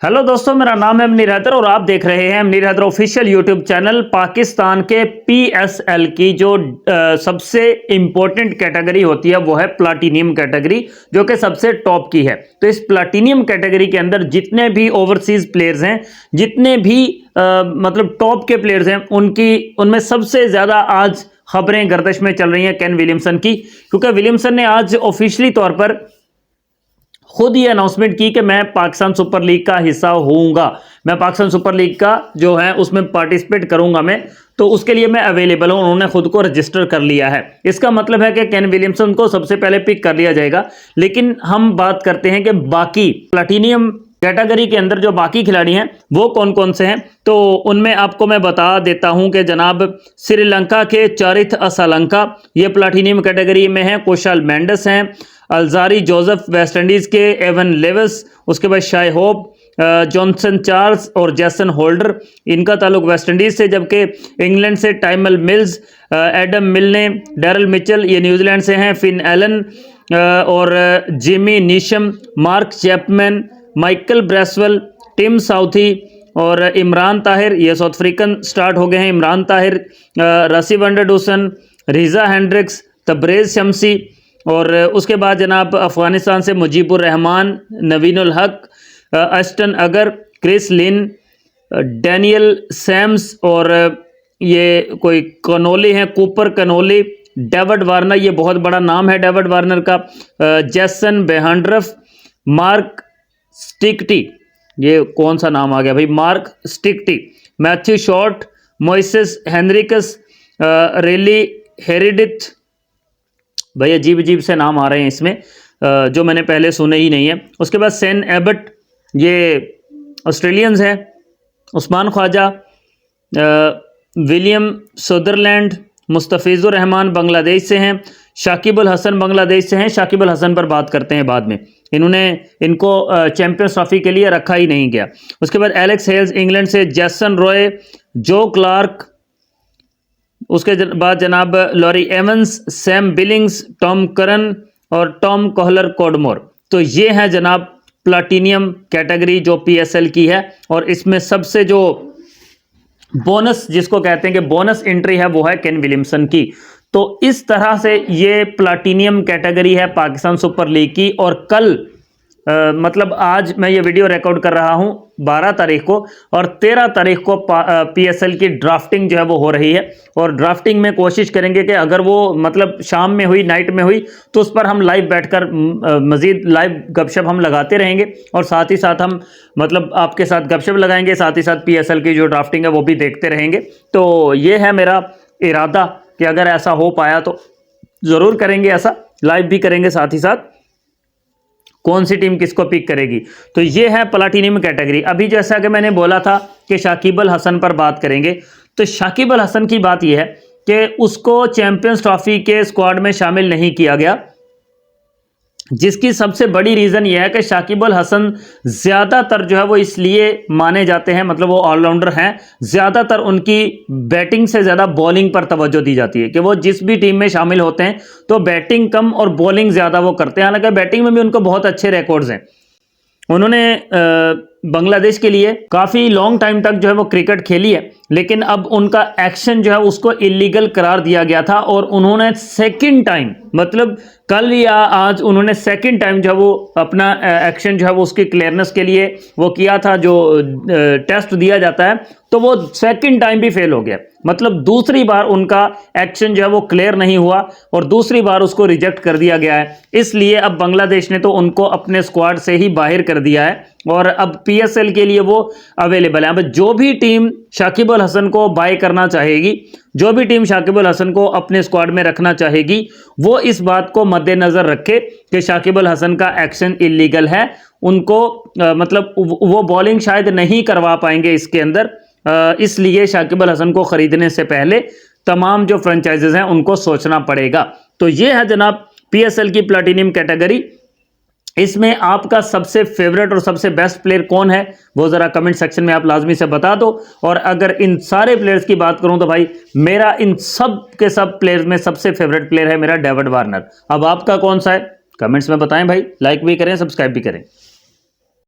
Hello दोस्तों, मेरा नाम है मुनीर हैदर और आप देख रहे हैं Munir Haider official YouTube channel. Pakistan के पीएसएल की जो सबसे इंपॉर्टेंट कैटेगरी होती है वो है प्लाटीनियम कैटेगरी, जो कि सबसे टॉप की है। तो इस प्लाटीनियम कैटेगरी के अंदर जितने भी ओवरसीज प्लेयर्स हैं, जितने भी मतलब टॉप के प्लेयर्स हैं, उनमें सबसे ज्यादा आज खबरें गर्दिश में चल रही हैं केन विलियमसन की, क्योंकि विलियमसन ने आज ऑफिशियली तौर पर खुद ये अनाउंसमेंट की कि मैं पाकिस्तान सुपर लीग का हिस्सा होऊंगा, मैं पाकिस्तान सुपर लीग का जो है उसमें पार्टिसिपेट करूंगा मैं, तो उसके लिए मैं अवेलेबल हूं। उन्होंने खुद को रजिस्टर कर लिया है। इसका मतलब है कि केन विलियमसन को सबसे पहले पिक कर लिया जाएगा। लेकिन हम बात करते हैं कि बाकी प्लैटिनियम कैटेगरी के अंदर जो बाकी खिलाड़ी हैं वो कौन कौन से हैं, तो उनमें आपको मैं बता देता हूं कि जनाब श्रीलंका के चारिथ असलंका ये प्लैटिनियम कैटेगरी में है। कुशल मेंडिस हैं, अल्जारी जोसेफ वेस्ट इंडीज के, एवन लेविस, उसके बाद शाय होप, जॉनसन चार्ल्स और जैसन होल्डर, इनका ताल्लुक वेस्ट इंडीज से। जबकि इंग्लैंड से Tymal Mills, Adam Milne, Daryl Mitchell ये न्यूजीलैंड से हैं, फिन एलन और Jimmy Neesham, Mark Chapman, Michael Bracewell, Tim Southee और इमरान ताहिर ये साउथ अफ्रीकन स्टार्ट हो गए हैं। इमरान ताहिर, रसी वंडरडूसन, रिजा हैंड्रिक्स, तबरेज शमसी और उसके बाद जनाब अफगानिस्तान से मुजीबुर रहमान, नवीनुल हक, अस्टन अगर, क्रिस लिन, डैनियल सैम्स और ये कोई कनोली हैं, कूपर कनोली, डेविड वार्नर, ये बहुत बड़ा नाम है डेविड वार्नर का, जैसन बेहंड्रफ, मार्क स्टिकटी, ये कौन सा नाम आ गया भाई, Mark Steketee, Matthew Short, Moises Henriques, Riley Meredith, भाई अजीब अजीब से नाम आ रहे हैं इसमें जो मैंने पहले सुने ही नहीं है। उसके बाद सेन एबट, ये ऑस्ट्रेलियंस है, उस्मान ख्वाजा, विलियम सुदरलैंड, मुस्तफिजुर रहमान बांग्लादेश से हैं, शाकिब अल हसन बांग्लादेश से हैं। शाकिब अल हसन पर बात करते हैं बाद में, इनको चैंपियंस ट्रॉफी के लिए रखा ही नहीं गया। उसके बाद एलेक्स हेल्स इंग्लैंड से, जैसन रॉय, जो क्लार्क, उसके बाद जनाब Laurie Evans, Sam Billings, Tom Curran और टॉम कोहलर कोडमोर। तो ये है जनाब प्लैटिनियम कैटेगरी जो पीएसएल की है, और इसमें सबसे जो बोनस जिसको कहते हैं कि बोनस एंट्री है वो है केन विलियमसन की। तो इस तरह से ये प्लैटिनियम कैटेगरी है पाकिस्तान सुपर लीग की। और कल मतलब आज मैं ये वीडियो रिकॉर्ड कर रहा हूं 12 तारीख को, और 13 तारीख को पीएसएल की ड्राफ्टिंग जो है वो हो रही है। और ड्राफ्टिंग में कोशिश करेंगे कि अगर वो मतलब शाम में हुई, नाइट में हुई, तो उस पर हम लाइव बैठकर मजीद लाइव गपशप हम लगाते रहेंगे, और साथ ही साथ हम मतलब आपके साथ गपशप लगाएंगे, साथ ही साथ पीएसएल की जो ड्राफ्टिंग है वो भी देखते रहेंगे। तो ये है मेरा इरादा कि अगर ऐसा हो पाया तो ज़रूर करेंगे, ऐसा लाइव भी करेंगे, साथ ही साथ कौन सी टीम किसको पिक करेगी। तो ये है प्लैटिनियम कैटेगरी। अभी जैसा कि मैंने बोला था कि शाकिब अल हसन पर बात करेंगे, तो शाकिब अल हसन की बात यह है कि उसको चैंपियंस ट्रॉफी के स्क्वाड में शामिल नहीं किया गया, जिसकी सबसे बड़ी रीज़न यह है कि शाकिब अल हसन ज़्यादातर जो है वो इसलिए माने जाते हैं, मतलब वो ऑलराउंडर हैं, ज़्यादातर उनकी बैटिंग से ज़्यादा बॉलिंग पर तवज्जो दी जाती है कि वो जिस भी टीम में शामिल होते हैं तो बैटिंग कम और बॉलिंग ज़्यादा वो करते हैं। हालांकि बैटिंग में भी उनको बहुत अच्छे रिकॉर्ड्स हैं। उन्होंने बांग्लादेश के लिए काफ़ी लॉन्ग टाइम तक जो है वो क्रिकेट खेली है, लेकिन अब उनका एक्शन जो है उसको इलीगल करार दिया गया था, और उन्होंने सेकंड टाइम, मतलब कल या आज उन्होंने सेकंड टाइम जो है वो अपना एक्शन जो है वो उसकी क्लियरनेस के लिए वो किया था, जो टेस्ट दिया जाता है, तो वो सेकंड टाइम भी फेल हो गया। मतलब दूसरी बार उनका एक्शन जो है वो क्लियर नहीं हुआ और दूसरी बार उसको रिजेक्ट कर दिया गया है। इसलिए अब बांग्लादेश ने तो उनको अपने स्क्वाड से ही बाहर कर दिया है, और अब पीएसएल के लिए वो अवेलेबल है। अब जो भी टीम शाकिब अल हसन को बाय करना चाहेगी, जो भी टीम शाकिब अल हसन को अपने स्क्वाड में रखना चाहेगी, वो इस बात को मद्देनजर रखे कि शाकिब अल हसन का एक्शन इलीगल है। उनको मतलब वो बॉलिंग शायद नहीं करवा पाएंगे इसके अंदर, इसलिए शाकिब अल हसन को खरीदने से पहले तमाम जो फ्रेंचाइजेज हैं उनको सोचना पड़ेगा। तो ये है जनाब पीएसएल की प्लैटिनियम कैटेगरी। इसमें आपका सबसे फेवरेट और सबसे बेस्ट प्लेयर कौन है वो ज़रा कमेंट सेक्शन में आप लाजमी से बता दो। और अगर इन सारे प्लेयर्स की बात करूं तो भाई मेरा इन सब के सब प्लेयर्स में सबसे फेवरेट प्लेयर है मेरा डेविड वार्नर। अब आपका कौन सा है कमेंट्स में बताएं भाई, लाइक भी करें, सब्सक्राइब भी करें।